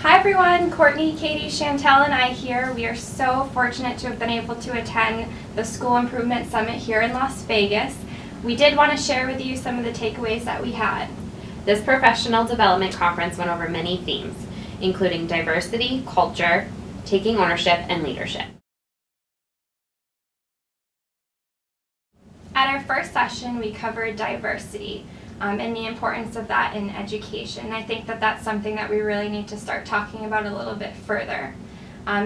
Hi everyone, Courtney, Katie, Chantel, and I here. We are so fortunate to have been able to attend the School Improvement Summit here in Las Vegas. We did want to share with you some of the takeaways that we had. This professional development conference went over many themes, including diversity, culture, taking ownership, and leadership. At our first session, we covered diversity and the importance of that in education. I think that that's something that we really need to start talking about a little bit further.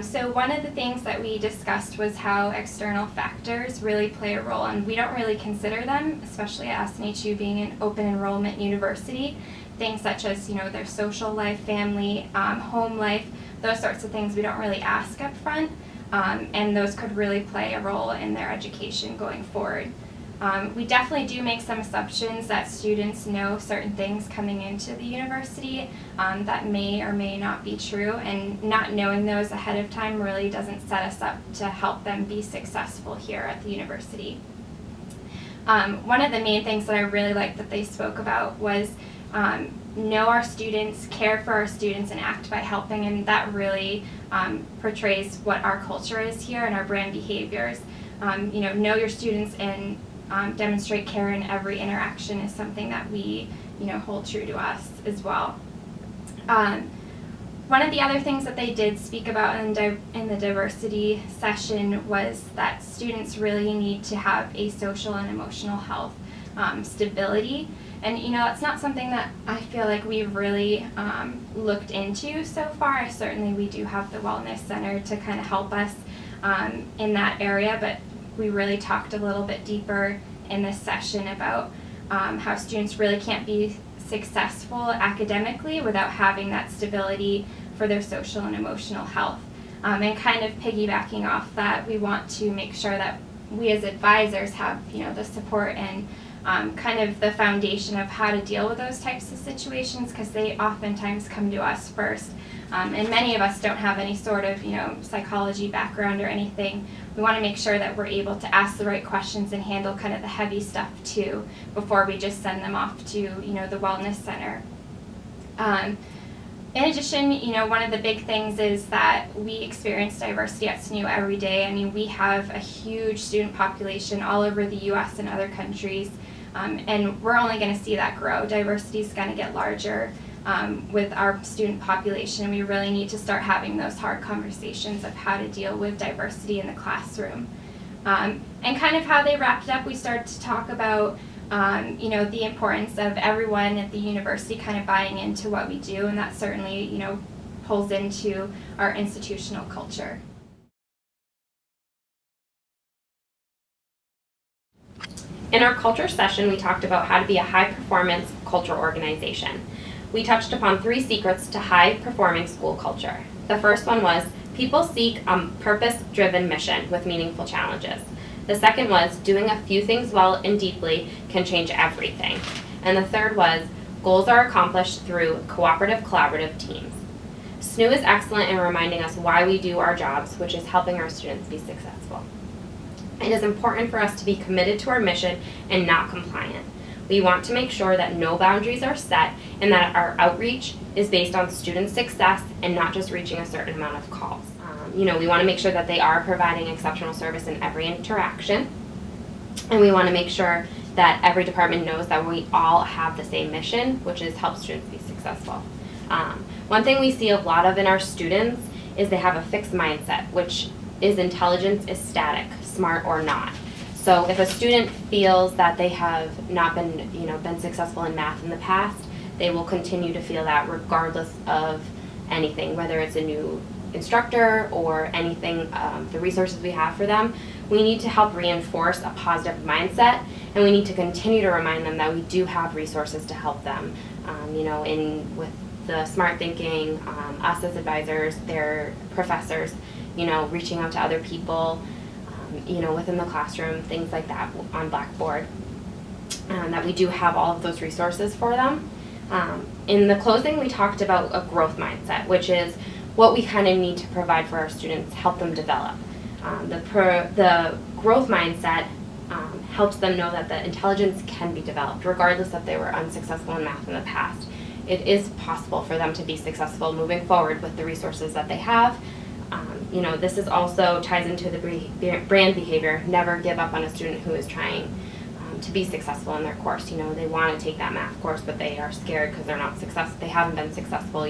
So one of the things that we discussed was how external factors really play a role, and we don't really consider them, especially at SNHU being an open enrollment university. Things such as, their social life, family, home life, those sorts of things we don't really ask up front, and those could really play a role in their education going forward. We definitely do make some assumptions that students know certain things coming into the university that may or may not be true, and not knowing those ahead of time really doesn't set us up to help them be successful here at the university. One of the main things that I really liked that they spoke about was know our students, care for our students, and act by helping, and that really portrays what our culture is here and our brand behaviors. Know your students and demonstrate care in every interaction is something that we, hold true to us as well. One of the other things that they did speak about in the diversity session was that students really need to have a social and emotional health stability. And it's not something that I feel like we've really looked into so far. Certainly we do have the Wellness Center to kind of help us in that area, but we really talked a little bit deeper in this session about how students really can't be successful academically without having that stability for their social and emotional health. And kind of piggybacking off that, we want to make sure that we as advisors have the support and kind of the foundation of how to deal with those types of situations, because they oftentimes come to us first. And many of us don't have any sort of psychology background or anything. We want to make sure that we're able to ask the right questions and handle kind of the heavy stuff too before we just send them off to the Wellness Center. In addition, one of the big things is that we experience diversity at SNU every day. I mean, we have a huge student population all over the U.S. and other countries, and we're only going to see that grow. Diversity is going to get larger with our student population. We really need to start having those hard conversations of how to deal with diversity in the classroom. And kind of how they wrapped it up, we started to talk about the importance of everyone at the university kind of buying into what we do, and that certainly pulls into our institutional culture. In our culture session, we talked about how to be a high-performance culture organization. We touched upon 3 secrets to high-performing school culture. The first one was people seek a purpose-driven mission with meaningful challenges. The second was doing a few things well and deeply can change everything. And the third was goals are accomplished through cooperative, collaborative teams. SNU is excellent in reminding us why we do our jobs, which is helping our students be successful. It is important for us to be committed to our mission and not compliant. We want to make sure that no boundaries are set and that our outreach is based on student success and not just reaching a certain amount of calls. We want to make sure that they are providing exceptional service in every interaction, and we want to make sure that every department knows that we all have the same mission, which is help students be successful. One thing we see a lot of in our students is they have a fixed mindset, which is intelligence is static, smart or not. So if a student feels that they have not been successful in math in the past, they will continue to feel that regardless of anything, whether it's a new instructor or anything, the resources we have for them. We need to help reinforce a positive mindset, and we need to continue to remind them that we do have resources to help them, with the smart thinking, us as advisors, their professors, reaching out to other people, within the classroom, things like that on Blackboard, that we do have all of those resources for them. In the closing, we talked about a growth mindset, which is what we kind of need to provide for our students, help them develop. The growth mindset helps them know that the intelligence can be developed, regardless if they were unsuccessful in math in the past. it is possible for them to be successful moving forward with the resources that they have. This is also ties into the brand behavior. Never give up on a student who is trying to be successful in their course. They want to take that math course, but they are scared because they're not successful. They haven't been successful.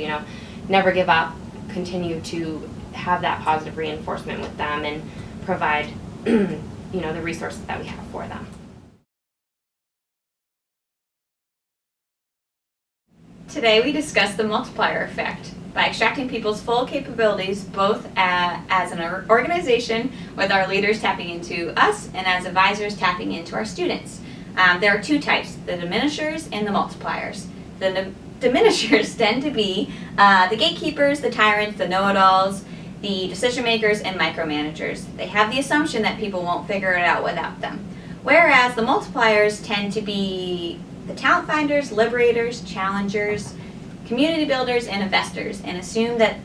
Never give up. Continue to have that positive reinforcement with them and provide, the resources that we have for them. Today we discussed the multiplier effect by extracting people's full capabilities, both as an organization with our leaders tapping into us and as advisors tapping into our students. There are two types, the diminishers and the multipliers. The diminishers tend to be the gatekeepers, the tyrants, the know-it-alls, the decision makers, and micromanagers. They have the assumption that people won't figure it out without them. Whereas the multipliers tend to be the talent finders, liberators, challengers, community builders, and investors, and assume that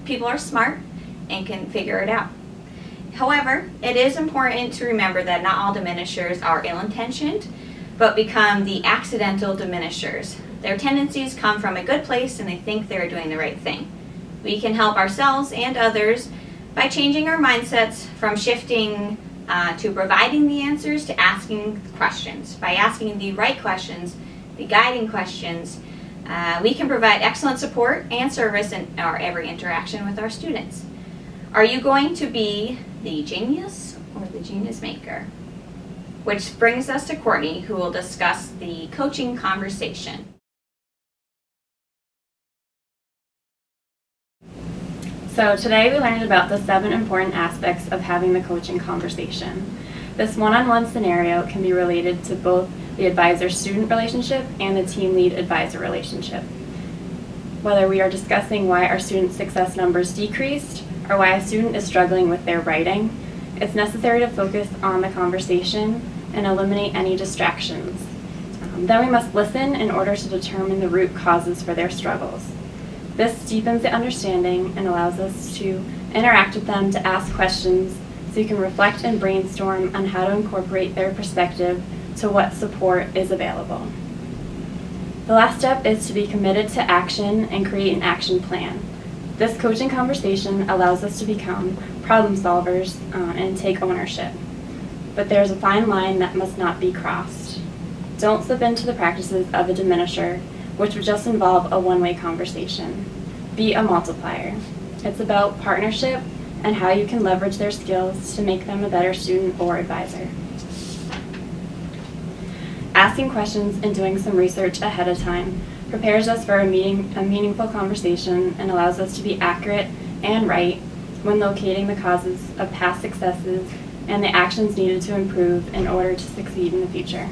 people are smart and can figure it out. However, it is important to remember that not all diminishers are ill-intentioned, but become the accidental diminishers. Their tendencies come from a good place and they think they're doing the right thing. We can help ourselves and others by changing our mindsets from shifting to providing the answers to asking questions. By asking the right questions, the guiding questions, we can provide excellent support and service in our every interaction with our students. Are you going to be the genius or the genius maker? Which brings us to Courtney, who will discuss the coaching conversation. So today we learned about the 7 important aspects of having the coaching conversation. This one-on-one scenario can be related to both the advisor-student relationship and the team lead-advisor relationship. Whether we are discussing why our student success numbers decreased or why a student is struggling with their writing, it's necessary to focus on the conversation and eliminate any distractions. Then we must listen in order to determine the root causes for their struggles. This deepens the understanding and allows us to interact with them, to ask questions, so you can reflect and brainstorm on how to incorporate their perspective to what support is available. The last step is to be committed to action and create an action plan. This coaching conversation allows us to become problem solvers and take ownership. But there's a fine line that must not be crossed. Don't slip into the practices of a diminisher, which would just involve a one-way conversation. Be a multiplier. It's about partnership and how you can leverage their skills to make them a better student or advisor. Asking questions and doing some research ahead of time prepares us for a meaningful conversation and allows us to be accurate and right when locating the causes of past successes and the actions needed to improve in order to succeed in the future.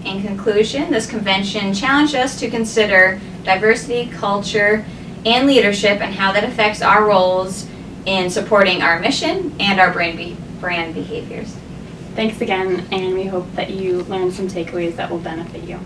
In conclusion, this convention challenged us to consider diversity, culture, and leadership and how that affects our roles in supporting our mission and our brand behaviors. Thanks again, and we hope that you learned some takeaways that will benefit you.